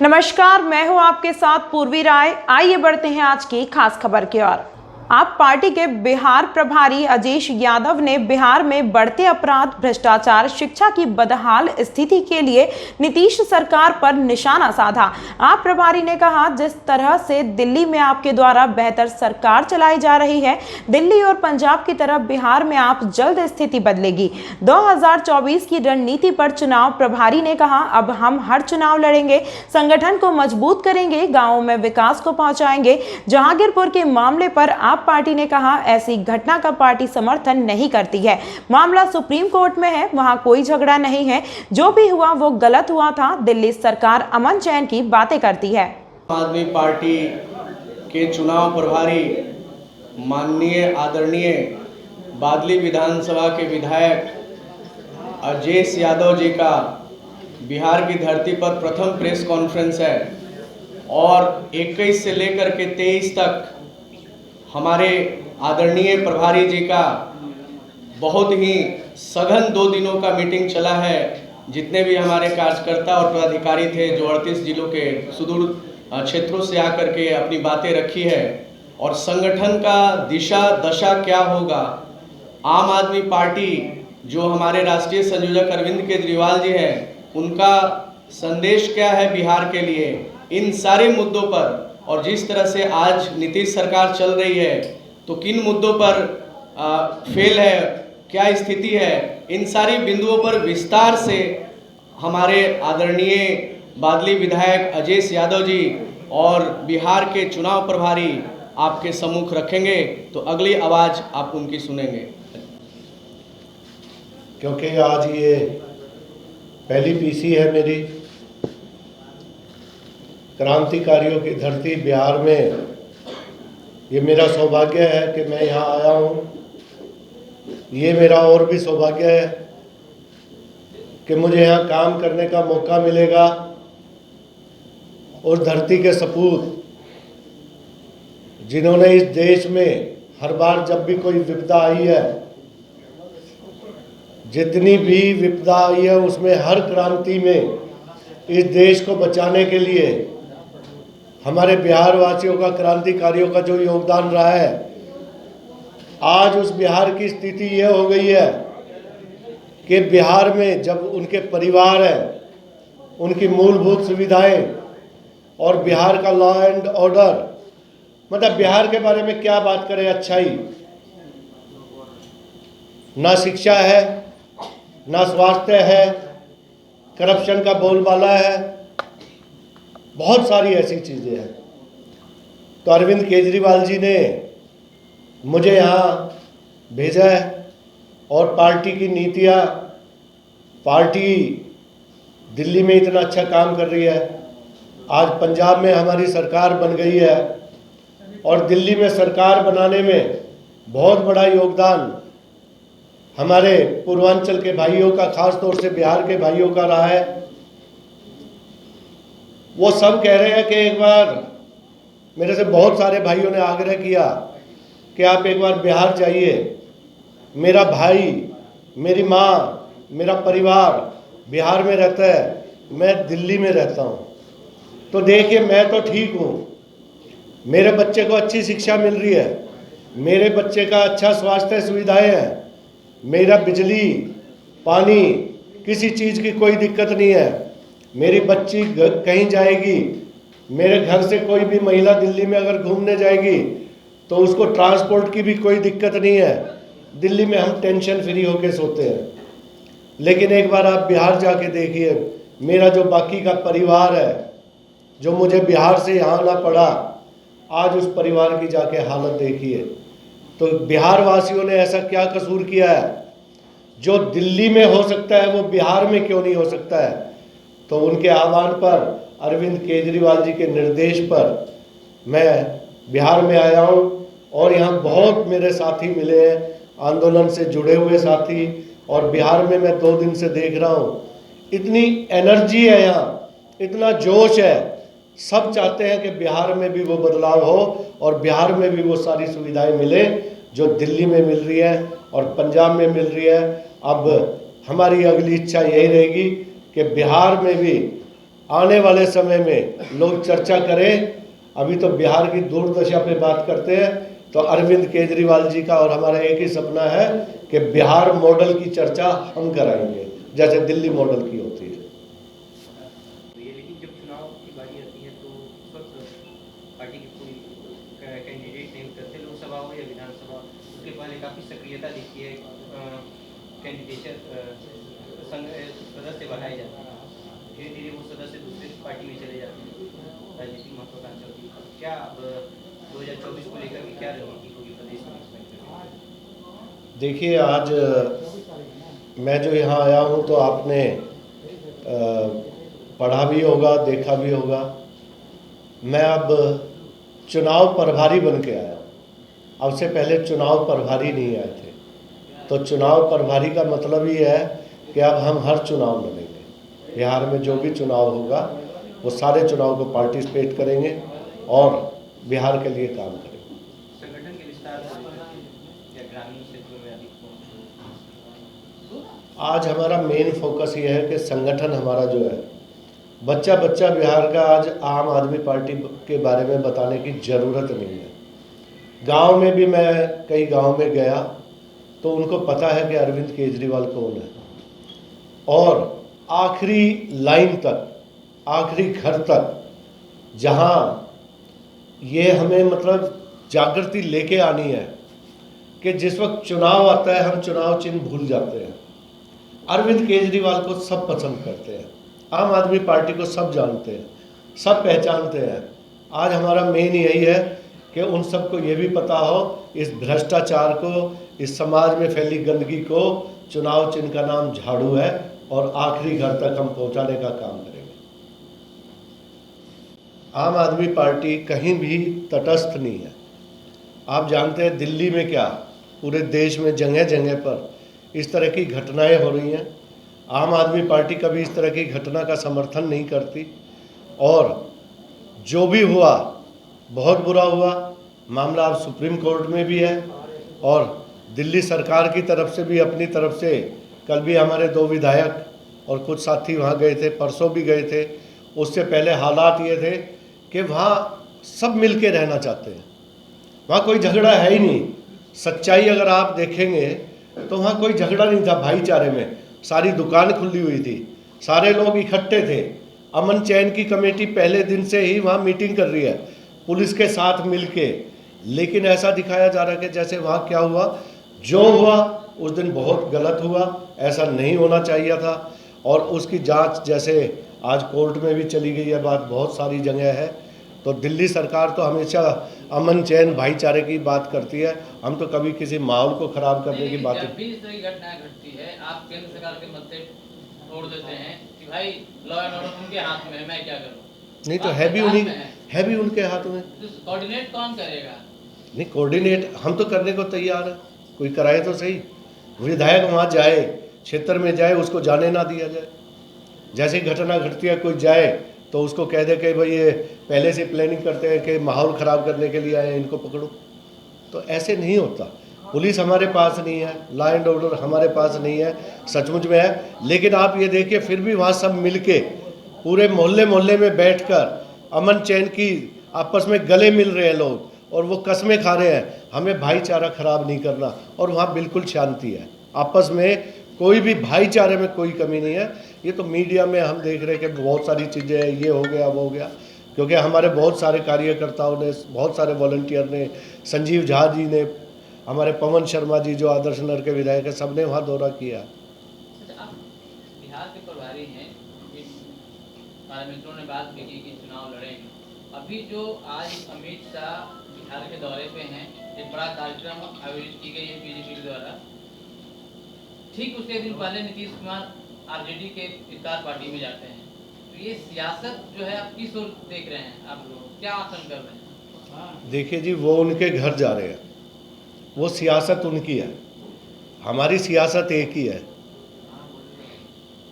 नमस्कार, मैं हूं आपके साथ पूर्वी राय। आइए बढ़ते हैं आज की खास खबर की ओर। आप पार्टी के बिहार प्रभारी अजीश यादव ने बिहार में बढ़ते अपराध, भ्रष्टाचार, शिक्षा की बदहाल स्थिति के लिए नीतीश सरकार पर निशाना साधा। आप प्रभारी ने कहा, जिस तरह से दिल्ली में आपके द्वारा बेहतर सरकार चलाई जा रही है, दिल्ली और पंजाब की तरह बिहार में आप जल्द स्थिति बदलेगी। 2024 की रणनीति पर चुनाव प्रभारी ने कहा, अब हम हर चुनाव लड़ेंगे, संगठन को मजबूत करेंगे, गांवों में विकास को पहुंचाएंगे। जहांगीरपुर के मामले पर आप पार्टी ने कहा, ऐसी घटना का पार्टी समर्थन नहीं करती है। मामला सुप्रीम कोर्ट में है, वहां कोई झगड़ा नहीं है। जो भी हुआ वो गलत हुआ था। दिल्ली सरकार अमन चैन की बातें करती है। आम आदमी पार्टी के चुनाव प्रभारी माननीय आदरणीय बादली विधानसभा के विधायक अजीश यादव जी का बिहार की धरती पर प्रथम प्रेस कॉन्फ्रेंस है और 21 से लेकर के 23 तक हमारे आदरणीय प्रभारी जी का बहुत ही सघन 2 दिनों का मीटिंग चला है। जितने भी हमारे कार्यकर्ता और पदाधिकारी थे, जो 38 जिलों के सुदूर क्षेत्रों से आकर के अपनी बातें रखी है और संगठन का दिशा दशा क्या होगा। आम आदमी पार्टी जो हमारे राष्ट्रीय संयोजक अरविंद केजरीवाल जी हैं, उनका संदेश क्या है बिहार के लिए, इन सारे मुद्दों पर, और जिस तरह से आज नीतीश सरकार चल रही है तो किन मुद्दों पर फेल है, क्या स्थिति है, इन सारी बिंदुओं पर विस्तार से हमारे आदरणीय बादली विधायक अजीश यादव जी और बिहार के चुनाव प्रभारी आपके सम्मुख रखेंगे। तो अगली आवाज़ आप उनकी सुनेंगे। क्योंकि आज ये पहली पीसी है मेरी क्रांतिकारियों की धरती बिहार में। ये मेरा सौभाग्य है कि मैं यहाँ आया हूँ। ये मेरा और भी सौभाग्य है कि मुझे यहाँ काम करने का मौका मिलेगा। उस धरती के सपूत जिन्होंने इस देश में हर बार जब भी कोई विपदा आई है, जितनी भी विपदा आई है, उसमें हर क्रांति में इस देश को बचाने के लिए हमारे बिहार वासियों का, क्रांतिकारियों का जो योगदान रहा है, आज उस बिहार की स्थिति यह हो गई है कि बिहार में जब उनके परिवार हैं, उनकी मूलभूत सुविधाएं और बिहार का लॉ एंड ऑर्डर, मतलब बिहार के बारे में क्या बात करें। अच्छाई ना शिक्षा है, ना स्वास्थ्य है, करप्शन का बोलबाला है, बहुत सारी ऐसी चीज़ें हैं। तो अरविंद केजरीवाल जी ने मुझे यहाँ भेजा है और पार्टी की नीतियाँ, पार्टी दिल्ली में इतना अच्छा काम कर रही है, आज पंजाब में हमारी सरकार बन गई है और दिल्ली में सरकार बनाने में बहुत बड़ा योगदान हमारे पूर्वांचल के भाइयों का, खास तौर से बिहार के भाइयों का रहा है। वो सब कह रहे हैं कि एक बार, मेरे से बहुत सारे भाइयों ने आग्रह किया कि आप एक बार बिहार जाइए। मेरा भाई, मेरी माँ, मेरा परिवार बिहार में रहता है, मैं दिल्ली में रहता हूँ। तो देखिए, मैं तो ठीक हूँ, मेरे बच्चे को अच्छी शिक्षा मिल रही है, मेरे बच्चे का अच्छा स्वास्थ्य सुविधाएं हैं, मेरा बिजली पानी किसी चीज़ की कोई दिक्कत नहीं है, मेरी बच्ची कहीं जाएगी, मेरे घर से कोई भी महिला दिल्ली में अगर घूमने जाएगी तो उसको ट्रांसपोर्ट की भी कोई दिक्कत नहीं है। दिल्ली में हम टेंशन फ्री होकर सोते हैं। लेकिन एक बार आप बिहार जाके देखिए, मेरा जो बाकी का परिवार है, जो मुझे बिहार से यहाँ आना पड़ा, आज उस परिवार की जाके हालत देखिए। तो बिहार वासियों ने ऐसा क्या कसूर किया है जो दिल्ली में हो सकता है वो बिहार में क्यों नहीं हो सकता है। तो उनके आह्वान पर, अरविंद केजरीवाल जी के निर्देश पर मैं बिहार में आया हूँ और यहाँ बहुत मेरे साथी मिले हैं, आंदोलन से जुड़े हुए साथी, और बिहार में मैं 2 दिन से देख रहा हूँ, इतनी एनर्जी है यहाँ, इतना जोश है। सब चाहते हैं कि बिहार में भी वो बदलाव हो और बिहार में भी वो सारी सुविधाएं मिले जो दिल्ली में मिल रही है और पंजाब में मिल रही है। अब हमारी अगली इच्छा यही रहेगी कि बिहार में भी आने वाले समय में लोग चर्चा करें। अभी तो बिहार की दुर्दशा पे बात करते हैं, तो अरविंद केजरीवाल जी का और हमारा एक ही सपना है कि बिहार मॉडल की चर्चा हम कराएंगे, जैसे दिल्ली मॉडल की होती है। लेकिन जब चुनाव की बारी आती है तो उस वक्त पार्टी की कोई कैंडिडेट नहीं उतरते, लोकसभा हो या विधानसभा, उसके पहले काफ़ी सक्रियता दिखती है, कैंडिडेचर सदस्य बढ़ाए जाते हैं, धीरे धीरे वो सदस्य दूसरे पार्टी में चले जाते हैं, राजनीतिक महत्वाकांक्षा होती है। क्या अब 2024 को लेकर भी क्या रणनीति होगी प्रदेश में? देखिए, आज मैं जो यहाँ आया हूँ तो आपने पढ़ा भी होगा, देखा भी होगा। मैं अब चुनाव प्रभारी बन के आया। अब से पहले चुनाव प्रभारी नहीं आए थे। तो चुनाव प्रभारी का मतलब ये है कि अब हम हर चुनाव लड़ेंगे। बिहार में जो भी चुनाव होगा वो सारे चुनाव को पार्टिसिपेट करेंगे और बिहार के लिए काम करेंगे। संगठन के विस्तार या ग्रामीण क्षेत्रों में अधिक आज हमारा मेन फोकस ये है कि संगठन हमारा जो है, बच्चा बच्चा बिहार का आज आम आदमी पार्टी के बारे में बताने की ज़रूरत नहीं है। गांव में भी मैं कई गांव में गया तो उनको पता है कि अरविंद केजरीवाल कौन है, और आखिरी लाइन तक, आखिरी घर तक जहां ये हमें मतलब जागृति लेके आनी है कि जिस वक्त चुनाव आता है हम चुनाव चिन्ह भूल जाते हैं। अरविंद केजरीवाल को सब पसंद करते हैं, आम आदमी पार्टी को सब जानते हैं, सब पहचानते हैं। आज हमारा मेन यही है कि उन सबको ये भी पता हो इस भ्रष्टाचार को, इस समाज में फैली गंदगी को, चुनाव चिन्ह का नाम झाड़ू है और आखिरी घर तक हम पहुंचाने का काम करेंगे। आम आदमी पार्टी कहीं भी तटस्थ नहीं है। आप जानते हैं दिल्ली में क्या, पूरे देश में जगह जगह पर इस तरह की घटनाएं हो रही हैं। आम आदमी पार्टी कभी इस तरह की घटना का समर्थन नहीं करती, और जो भी हुआ बहुत बुरा हुआ। मामला अब सुप्रीम कोर्ट में भी है और दिल्ली सरकार की तरफ से भी अपनी तरफ से, कल भी हमारे 2 विधायक और कुछ साथी वहाँ गए थे, परसों भी गए थे। उससे पहले हालात ये थे कि वहाँ सब मिल के रहना चाहते हैं, वहाँ कोई झगड़ा है ही नहीं। सच्चाई अगर आप देखेंगे तो वहाँ कोई झगड़ा नहीं था, भाईचारे में सारी दुकान खुली हुई थी, सारे लोग इकट्ठे थे। अमन चैन की कमेटी पहले दिन से ही वहाँ मीटिंग कर रही है पुलिस के साथ मिलके, लेकिन ऐसा दिखाया जा रहा है कि जैसे वहाँ क्या हुआ, जो हुआ उस दिन बहुत गलत हुआ, ऐसा नहीं होना चाहिए था। और उसकी जांच जैसे आज कोर्ट में भी चली गई है बात, बहुत सारी जगह है। तो दिल्ली सरकार तो हमेशा अमन चैन भाईचारे की बात करती है, हम तो कभी किसी माहौल को खराब करने की बात जब भी इस तरह की घटनाएं घटती है, आप केंद्र सरकार के मत्थे तोड़ देते हैं कि भाई लॉ एंड ऑर्डर उनके हाथ में है, मैं क्या करूं? नहीं तो है भी उनके हाथ में। कोऑर्डिनेट कौन करेगा? नहीं, कोऑर्डिनेट हम तो करने को तैयार है, कोई कराए तो सही। विधायक वहाँ जाए, क्षेत्र में जाए, उसको जाने ना दिया जाए। जैसे घटना घटती है कोई जाए तो उसको कह दे कि भाई ये पहले से प्लानिंग करते हैं कि माहौल ख़राब करने के लिए आए, इनको पकड़ो। तो ऐसे नहीं होता। पुलिस हमारे पास नहीं है, लॉ एंड ऑर्डर हमारे पास नहीं है, सचमुच में है। लेकिन आप ये देखिए फिर भी वहाँ सब मिलके पूरे मोहल्ले मोहल्ले में बैठकर अमन चैन की आपस में गले मिल रहे हैं लोग, और वो कस्में खा रहे हैं हमें भाईचारा खराब नहीं करना। और वहाँ बिल्कुल शांति है, आपस में कोई भी भाईचारे में कोई कमी नहीं है। ये तो मीडिया में हम देख रहे हैं कि बहुत सारी चीज़ें, ये हो गया वो हो गया, क्योंकि हमारे बहुत सारे कार्यकर्ताओं ने, बहुत सारे वॉलंटियर ने, संजीव झा जी ने, हमारे पवन शर्मा जी जो आदर्श नगर के विधायक है, सबने वहाँ दौरा किया। आप बिहार के प्रभारी हैं, हमारे मित्रों ने बात की कि चुनाव लड़ेंगे। अभी जो आज अमित शाह बिहार के दौरे पे हैं, एक बड़ा कार्यक्रम आयोजित की गई है बीजेपी के द्वारा। ठीक उसके दिन पहले नीतीश कुमार आरजेडी के इफ्तार पार्टी में जाते हैं। तो ये सियासत जो है आप किस ओर देख रहे हैं, आप लोग क्या आकलन कर रहे हैं? देखिए जी, वो उनके घर जा रहे हैं, वो सियासत उनकी है। हमारी सियासत एक ही है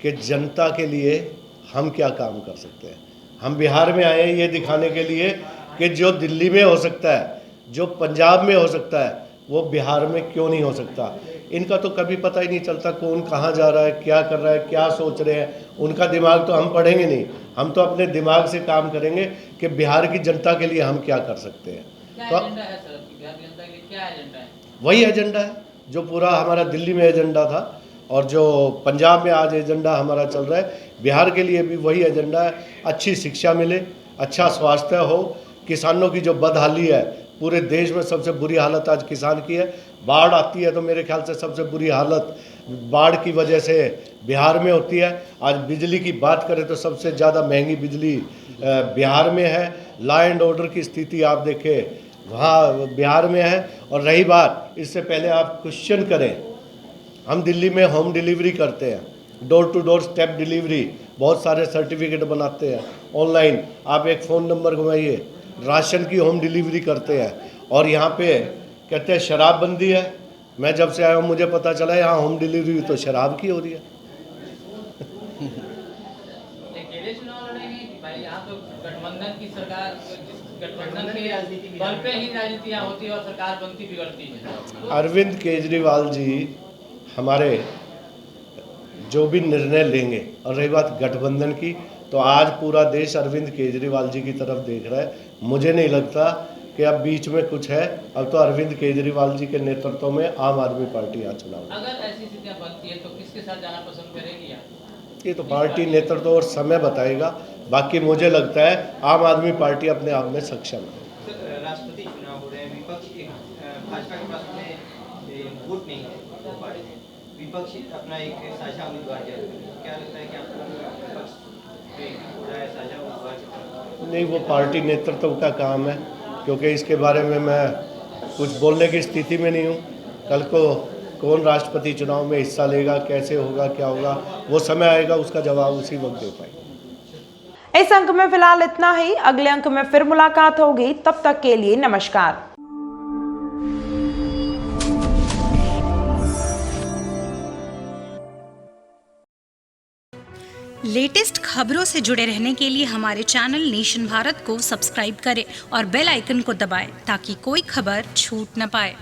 कि जनता के लिए हम क्या काम कर सकते हैं। हम बिहार में आए हैं ये दिखाने के लिए कि जो दिल्ली में हो सकता है, जो पंजाब में हो सकता है, वो बिहार में क्यों नहीं हो सकता। इनका तो कभी पता ही नहीं चलता कौन कहाँ जा रहा है, क्या कर रहा है, क्या सोच रहे हैं। उनका दिमाग तो हम पढ़ेंगे नहीं, हम तो अपने दिमाग से काम करेंगे कि बिहार की जनता के लिए हम क्या कर सकते हैं। क्या तो एजेंडा है सर, बिहार की जनता के लिए क्या एजेंडा है? वही एजेंडा है जो पूरा हमारा दिल्ली में एजेंडा था और जो पंजाब में आज एजेंडा हमारा चल रहा है, बिहार के लिए भी वही एजेंडा है। अच्छी शिक्षा मिले, अच्छा स्वास्थ्य हो, किसानों की जो बदहाली है, पूरे देश में सबसे बुरी हालत आज किसान की है। बाढ़ आती है तो मेरे ख्याल से सबसे बुरी हालत बाढ़ की वजह से बिहार में होती है। आज बिजली की बात करें तो सबसे ज़्यादा महंगी बिजली बिहार में है। लॉ एंड ऑर्डर की स्थिति आप देखें वहाँ बिहार में है। और रही बात, इससे पहले आप क्वेश्चन करें, हम दिल्ली में होम डिलीवरी करते हैं, door to door step delivery, बहुत सारे सर्टिफिकेट बनाते हैं ऑनलाइन। आप एक फ़ोन नंबर घुमाइए, राशन की होम डिलीवरी करते हैं। और यहाँ पे कहते हैं शराबबंदी है। मैं जब से आया हूँ मुझे पता चला यहाँ होम डिलीवरी तो शराब की हो रही है। अकेले चुनाव लड़ेंगे कि भाई यहाँ तो गठबंधन की सरकार, गठबंधन के बल पे ही राजनीति यहाँ होती है और सरकार बनती बिगड़ती है। अरविंद केजरीवाल जी हमारे जो भी निर्णय लेंगे, और रही बात गठबंधन की, तो आज पूरा देश अरविंद केजरीवाल जी की तरफ देख रहा है। मुझे नहीं लगता कि अब बीच में कुछ है। अब तो अरविंद केजरीवाल जी के नेतृत्व में आम आदमी पार्टी यहाँ चुनाव। अगर ऐसी स्थितियाँ बनती है तो किसके साथ जाना पसंद करेगी आप? ये तो पार्टी नेतृत्व और समय बताएगा। बाकी मुझे लगता है आम आदमी पार्टी अपने आप में सक्षम है। सर, राष्ट्रपति चुनाव हो रहे हैं, विपक्ष भाजपा के पास में वोट नहीं है, वो पार्टी में विपक्ष अपना एक साझा उम्मीदवार जारी करेगा। क्या लगता है कि आपको विपक्ष पे हो रहा है साझा उम्मीदवार? नहीं, वो पार्टी नेतृत्व का काम है, क्योंकि इसके बारे में मैं कुछ बोलने की स्थिति में नहीं हूँ। कल को कौन राष्ट्रपति चुनाव में हिस्सा लेगा, कैसे होगा, क्या होगा, वो समय आएगा, उसका जवाब उसी वक्त दे पाएंगे। इस अंक में फिलहाल इतना ही। अगले अंक में फिर मुलाकात होगी, तब तक के लिए नमस्कार। लेटेस्ट खबरों से जुड़े रहने के लिए हमारे चैनल नेशन भारत को सब्सक्राइब करें और बेल आइकन को दबाएं ताकि कोई खबर छूट न पाए।